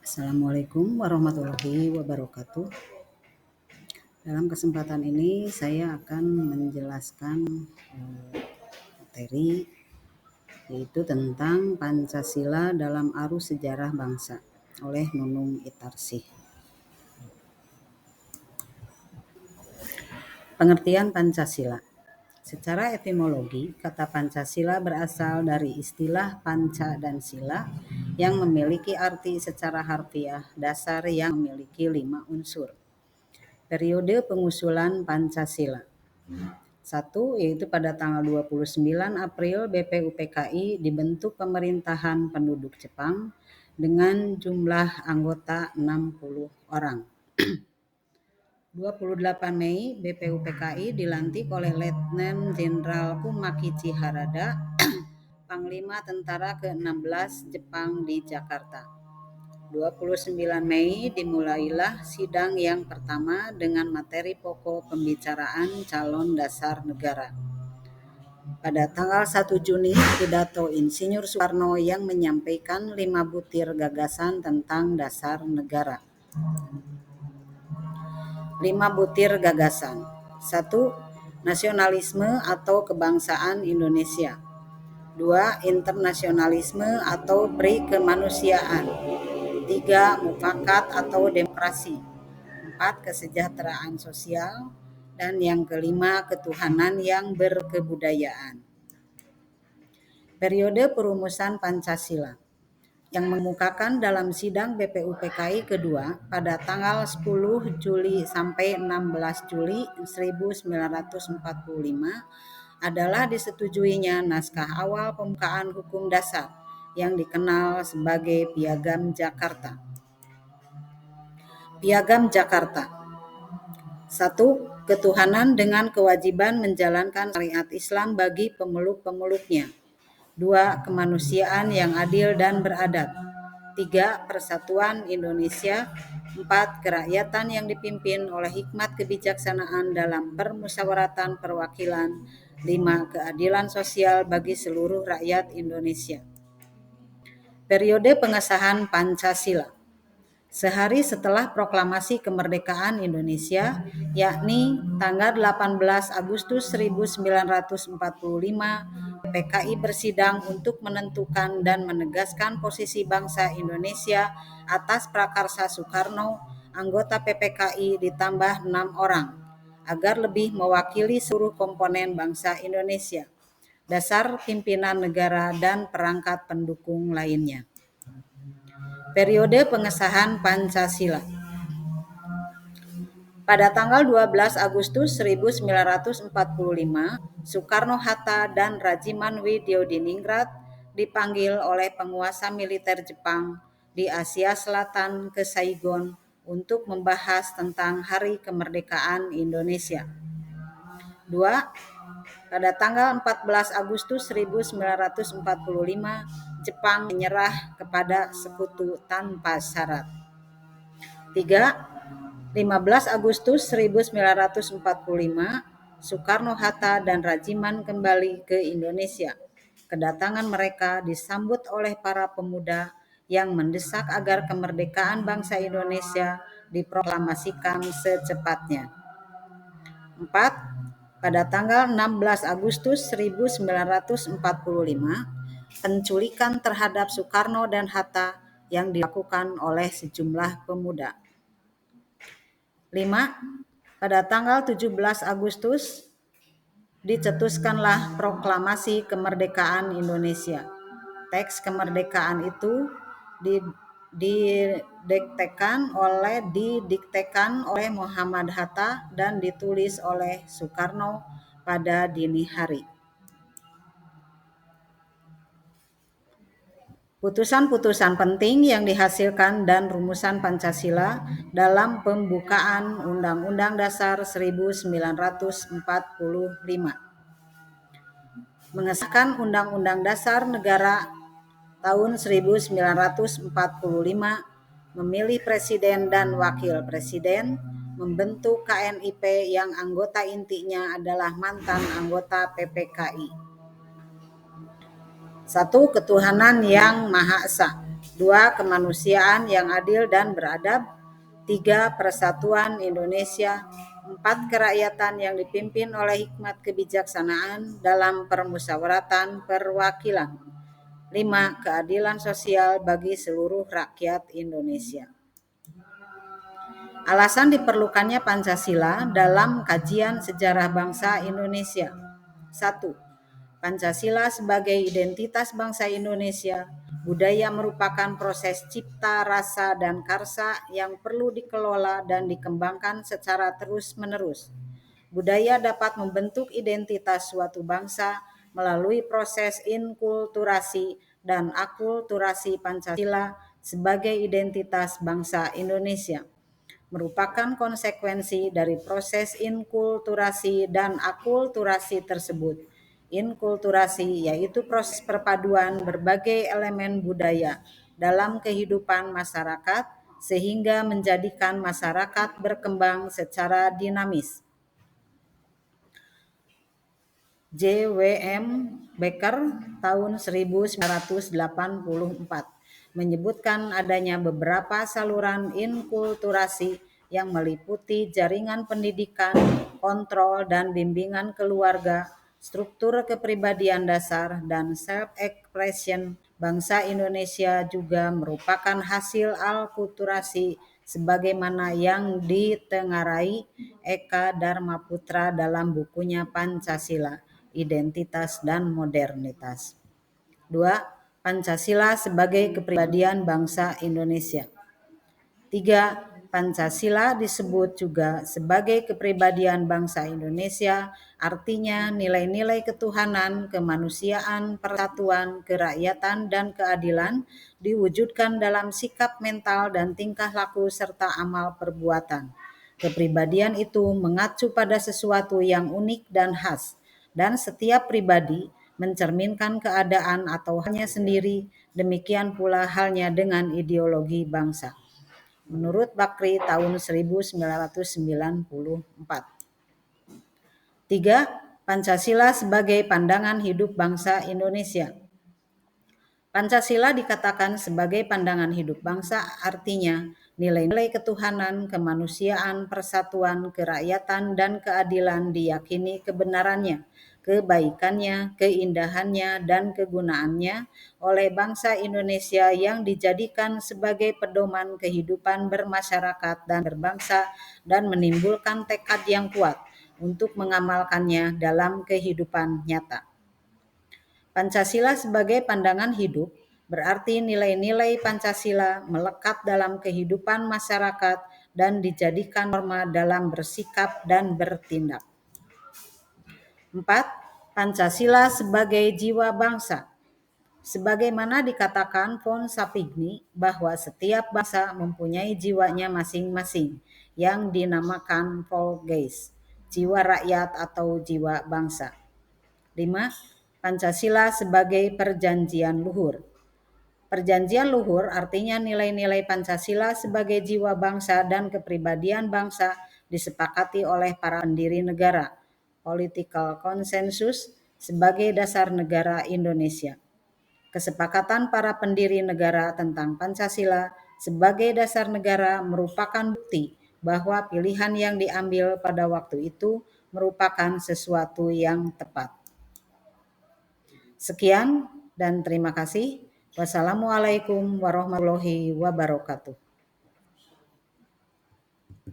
Assalamualaikum warahmatullahi wabarakatuh. Dalam kesempatan ini saya akan menjelaskan materi yaitu tentang Pancasila dalam Arus Sejarah Bangsa oleh Nunung Itarsih. Pengertian Pancasila. Secara etimologi, kata Pancasila berasal dari istilah panca dan sila yang memiliki arti secara harfiah dasar yang memiliki 5 unsur. Periode pengusulan Pancasila. 1. Yaitu pada tanggal 29 April BPUPKI dibentuk pemerintahan penduduk Jepang dengan jumlah anggota 60 orang. 28 Mei BPUPKI dilantik oleh Letnan Jenderal Kumakichi Harada, Panglima Tentara ke-16 Jepang di Jakarta. 29 Mei dimulailah sidang yang pertama dengan materi pokok pembicaraan calon dasar negara. Pada tanggal 1 Juni, pidato Insinyur Soekarno yang menyampaikan 5 butir gagasan tentang dasar negara. 5 butir gagasan. 1. Nasionalisme atau kebangsaan Indonesia. 2. Internasionalisme atau perikemanusiaan. 3. Mufakat atau demokrasi. 4. Kesejahteraan sosial. Dan yang kelima, ketuhanan yang berkebudayaan. Periode perumusan Pancasila yang mengemukakan dalam sidang BPUPKI kedua pada tanggal 10 Juli sampai 16 Juli 1945 adalah disetujuinya naskah awal pembukaan hukum dasar yang dikenal sebagai Piagam Jakarta. Piagam Jakarta. 1. Ketuhanan dengan kewajiban menjalankan syariat Islam bagi pemeluk-pemeluknya. 2. Kemanusiaan yang adil dan beradab. 3. Persatuan Indonesia. 4. Kerakyatan yang dipimpin oleh hikmat kebijaksanaan dalam permusyawaratan perwakilan. 5. Keadilan sosial bagi seluruh rakyat Indonesia. Periode pengesahan Pancasila. Sehari setelah proklamasi kemerdekaan Indonesia, yakni tanggal 18 Agustus 1945, PKI bersidang untuk menentukan dan menegaskan posisi bangsa Indonesia atas prakarsa Soekarno, anggota PPKI ditambah 6 orang, agar lebih mewakili seluruh komponen bangsa Indonesia, dasar pimpinan negara dan perangkat pendukung lainnya. Periode pengesahan Pancasila. Pada tanggal 12 Agustus 1945, Soekarno-Hatta dan Rajiman Widyodiningrat dipanggil oleh penguasa militer Jepang di Asia Selatan ke Saigon untuk membahas tentang Hari Kemerdekaan Indonesia. 2. Pada tanggal 14 Agustus 1945, Jepang menyerah kepada Sekutu tanpa syarat. 3. 15 Agustus 1945, Soekarno-Hatta dan Rajiman kembali ke Indonesia. Kedatangan mereka disambut oleh para pemuda yang mendesak agar kemerdekaan bangsa Indonesia diproklamasikan secepatnya. 4. Pada tanggal 16 Agustus 1945, penculikan terhadap Soekarno dan Hatta yang dilakukan oleh sejumlah pemuda. 5. Pada tanggal 17 Agustus dicetuskanlah proklamasi kemerdekaan Indonesia. Teks kemerdekaan itu didiktekan oleh Muhammad Hatta dan ditulis oleh Soekarno pada dini hari. Putusan-putusan penting yang dihasilkan dan rumusan Pancasila dalam pembukaan Undang-Undang Dasar 1945. Mengesahkan Undang-Undang Dasar Negara tahun 1945, memilih presiden dan wakil presiden, membentuk KNIP yang anggota intinya adalah mantan anggota PPKI. 1. Ketuhanan yang Maha Esa. 2. Kemanusiaan yang adil dan beradab. 3. Persatuan Indonesia. 4. Kerakyatan yang dipimpin oleh hikmat kebijaksanaan dalam permusyawaratan perwakilan. 5. Keadilan sosial bagi seluruh rakyat Indonesia. Alasan diperlukannya Pancasila dalam kajian sejarah bangsa Indonesia. 1. Pancasila sebagai identitas bangsa Indonesia. Budaya merupakan proses cipta, rasa, dan karsa yang perlu dikelola dan dikembangkan secara terus-menerus. Budaya dapat membentuk identitas suatu bangsa melalui proses inkulturasi dan akulturasi. Pancasila sebagai identitas bangsa Indonesia merupakan konsekuensi dari proses inkulturasi dan akulturasi tersebut. Inkulturasi yaitu proses perpaduan berbagai elemen budaya dalam kehidupan masyarakat sehingga menjadikan masyarakat berkembang secara dinamis. J.W.M. Becker tahun 1984 menyebutkan adanya beberapa saluran inkulturasi yang meliputi jaringan pendidikan, kontrol dan bimbingan keluarga, struktur kepribadian dasar, dan self-expression. Bangsa Indonesia juga merupakan hasil alkulturasi sebagaimana yang ditengarai Eka Dharmaputra dalam bukunya Pancasila, Identitas dan Modernitas. 2. Pancasila sebagai kepribadian bangsa Indonesia. 3. Pancasila disebut juga sebagai kepribadian bangsa Indonesia, artinya nilai-nilai ketuhanan, kemanusiaan, persatuan, kerakyatan, dan keadilan diwujudkan dalam sikap mental dan tingkah laku serta amal perbuatan. Kepribadian itu mengacu pada sesuatu yang unik dan khas, dan setiap pribadi mencerminkan keadaan atau halnya sendiri, demikian pula halnya dengan ideologi bangsa. Menurut Bakri tahun 1994. 3. Pancasila sebagai pandangan hidup bangsa Indonesia. Pancasila dikatakan sebagai pandangan hidup bangsa, artinya nilai-nilai ketuhanan, kemanusiaan, persatuan, kerakyatan, dan keadilan diyakini kebenarannya, kebaikannya, keindahannya, dan kegunaannya oleh bangsa Indonesia yang dijadikan sebagai pedoman kehidupan bermasyarakat dan berbangsa dan menimbulkan tekad yang kuat untuk mengamalkannya dalam kehidupan nyata. Pancasila sebagai pandangan hidup berarti nilai-nilai Pancasila melekat dalam kehidupan masyarakat dan dijadikan norma dalam bersikap dan bertindak. 4. Pancasila sebagai jiwa bangsa. Sebagaimana dikatakan von Sapigny bahwa setiap bangsa mempunyai jiwanya masing-masing yang dinamakan Volksgeist, jiwa rakyat atau jiwa bangsa. 5. Pancasila sebagai perjanjian luhur. Perjanjian luhur artinya nilai-nilai Pancasila sebagai jiwa bangsa dan kepribadian bangsa disepakati oleh para pendiri negara. Political consensus sebagai dasar negara Indonesia. Kesepakatan para pendiri negara tentang Pancasila sebagai dasar negara merupakan bukti bahwa pilihan yang diambil pada waktu itu merupakan sesuatu yang tepat. Sekian dan terima kasih. Wassalamualaikum warahmatullahi wabarakatuh.